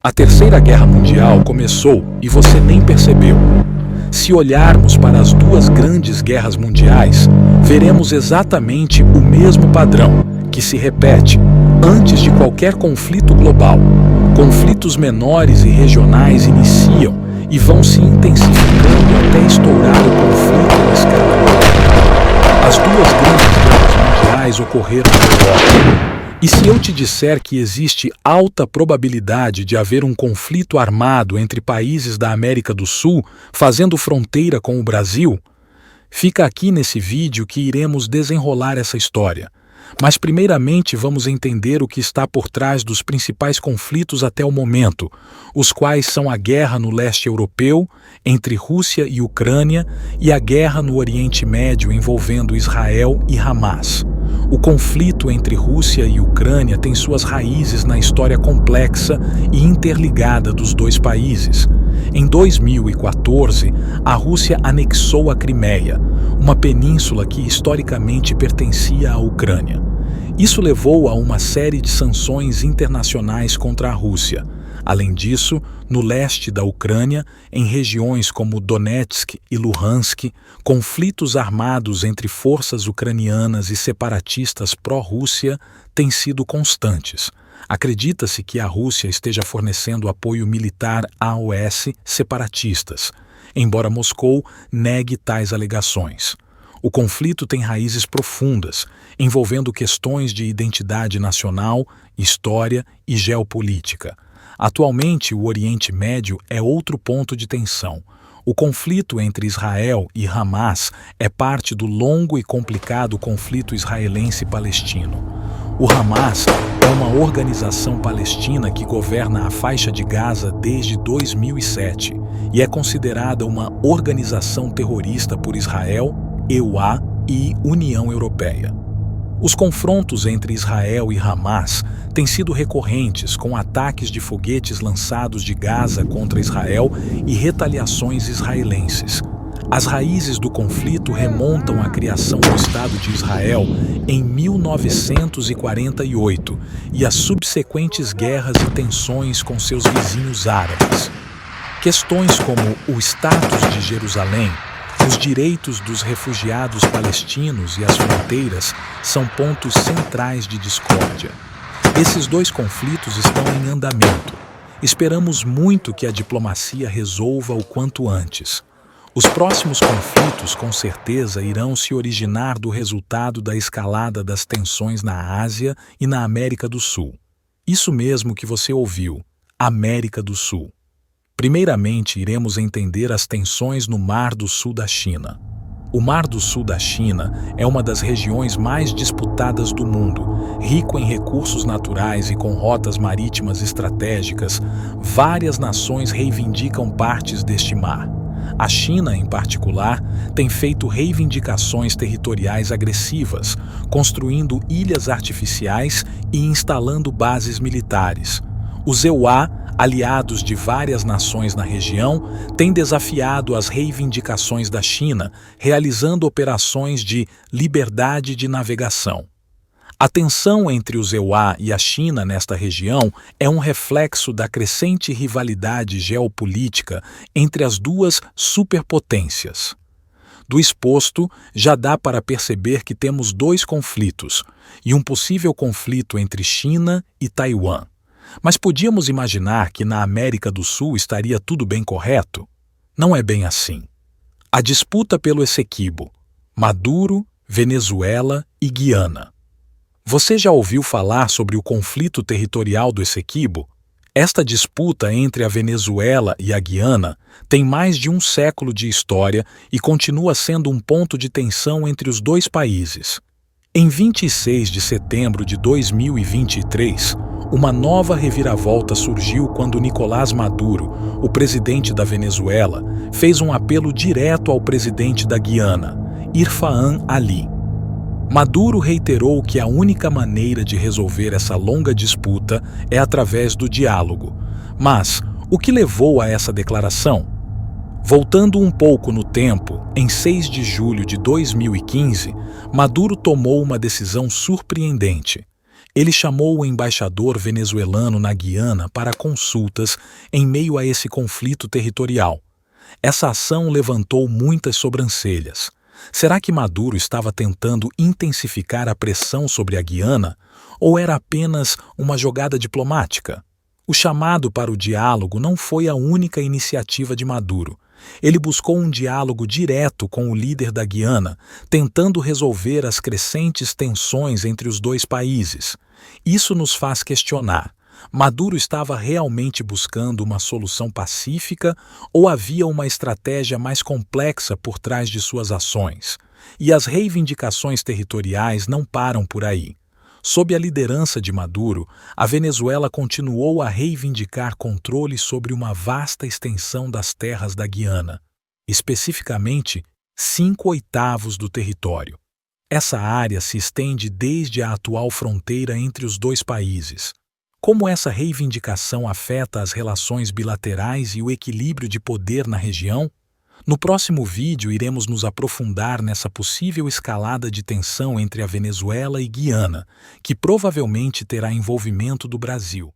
A Terceira Guerra Mundial começou e você nem percebeu. Se olharmos para as duas grandes guerras mundiais, veremos exatamente o mesmo padrão, que se repete antes de qualquer conflito global. Conflitos menores e regionais iniciam e vão se intensificando até estourar o conflito em escala global. As duas grandes guerras mundiais ocorreram na Europa. E se eu te disser que existe alta probabilidade de haver um conflito armado entre países da América do Sul, fazendo fronteira com o Brasil? Fica aqui nesse vídeo que iremos desenrolar essa história. Mas primeiramente vamos entender o que está por trás dos principais conflitos até o momento, os quais são a guerra no leste europeu, entre Rússia e Ucrânia, e a guerra no Oriente Médio envolvendo Israel e Hamas. O conflito entre Rússia e Ucrânia tem suas raízes na história complexa e interligada dos dois países. Em 2014, a Rússia anexou a Crimeia, uma península que historicamente pertencia à Ucrânia. Isso levou a uma série de sanções internacionais contra a Rússia. Além disso, no leste da Ucrânia, em regiões como Donetsk e Luhansk, conflitos armados entre forças ucranianas e separatistas pró-Rússia têm sido constantes. Acredita-se que a Rússia esteja fornecendo apoio militar aos separatistas, embora Moscou negue tais alegações. O conflito tem raízes profundas, envolvendo questões de identidade nacional, história e geopolítica. Atualmente, o Oriente Médio é outro ponto de tensão. O conflito entre Israel e Hamas é parte do longo e complicado conflito israelense-palestino. O Hamas é uma organização palestina que governa a faixa de Gaza desde 2007 e é considerada uma organização terrorista por Israel, EUA e União Europeia. Os confrontos entre Israel e Hamas têm sido recorrentes, com ataques de foguetes lançados de Gaza contra Israel e retaliações israelenses. As raízes do conflito remontam à criação do Estado de Israel em 1948 e às subsequentes guerras e tensões com seus vizinhos árabes. Questões como o status de Jerusalém, os direitos dos refugiados palestinos e as fronteiras são pontos centrais de discórdia. Esses dois conflitos estão em andamento. Esperamos muito que a diplomacia resolva o quanto antes. Os próximos conflitos, com certeza, irão se originar do resultado da escalada das tensões na Ásia e na América do Sul. Isso mesmo que você ouviu, América do Sul. Primeiramente, iremos entender as tensões no Mar do Sul da China. O Mar do Sul da China é uma das regiões mais disputadas do mundo, rico em recursos naturais e com rotas marítimas estratégicas. Várias nações reivindicam partes deste mar. A China, em particular, tem feito reivindicações territoriais agressivas, construindo ilhas artificiais e instalando bases militares. Os EUA, aliados de várias nações na região, têm desafiado as reivindicações da China, realizando operações de liberdade de navegação. A tensão entre os EUA e a China nesta região é um reflexo da crescente rivalidade geopolítica entre as duas superpotências. Do exposto, já dá para perceber que temos dois conflitos e um possível conflito entre China e Taiwan. Mas podíamos imaginar que na América do Sul estaria tudo bem correto? Não é bem assim. A disputa pelo Essequibo, Maduro, Venezuela e Guiana. Você já ouviu falar sobre o conflito territorial do Essequibo? Esta disputa entre a Venezuela e a Guiana tem mais de um século de história e continua sendo um ponto de tensão entre os dois países. Em 26 de setembro de 2023, uma nova reviravolta surgiu quando Nicolás Maduro, o presidente da Venezuela, fez um apelo direto ao presidente da Guiana, Irfaan Ali. Maduro reiterou que a única maneira de resolver essa longa disputa é através do diálogo. Mas o que levou a essa declaração? Voltando um pouco no tempo, em 6 de julho de 2015, Maduro tomou uma decisão surpreendente. Ele chamou o embaixador venezuelano na Guiana para consultas em meio a esse conflito territorial. Essa ação levantou muitas sobrancelhas. Será que Maduro estava tentando intensificar a pressão sobre a Guiana ou era apenas uma jogada diplomática? O chamado para o diálogo não foi a única iniciativa de Maduro. Ele buscou um diálogo direto com o líder da Guiana, tentando resolver as crescentes tensões entre os dois países. Isso nos faz questionar: Maduro estava realmente buscando uma solução pacífica ou havia uma estratégia mais complexa por trás de suas ações? E as reivindicações territoriais não param por aí. Sob a liderança de Maduro, a Venezuela continuou a reivindicar controle sobre uma vasta extensão das terras da Guiana, especificamente 5/8 do território. Essa área se estende desde a atual fronteira entre os dois países. Como essa reivindicação afeta as relações bilaterais e o equilíbrio de poder na região? No próximo vídeo iremos nos aprofundar nessa possível escalada de tensão entre a Venezuela e Guiana, que provavelmente terá envolvimento do Brasil.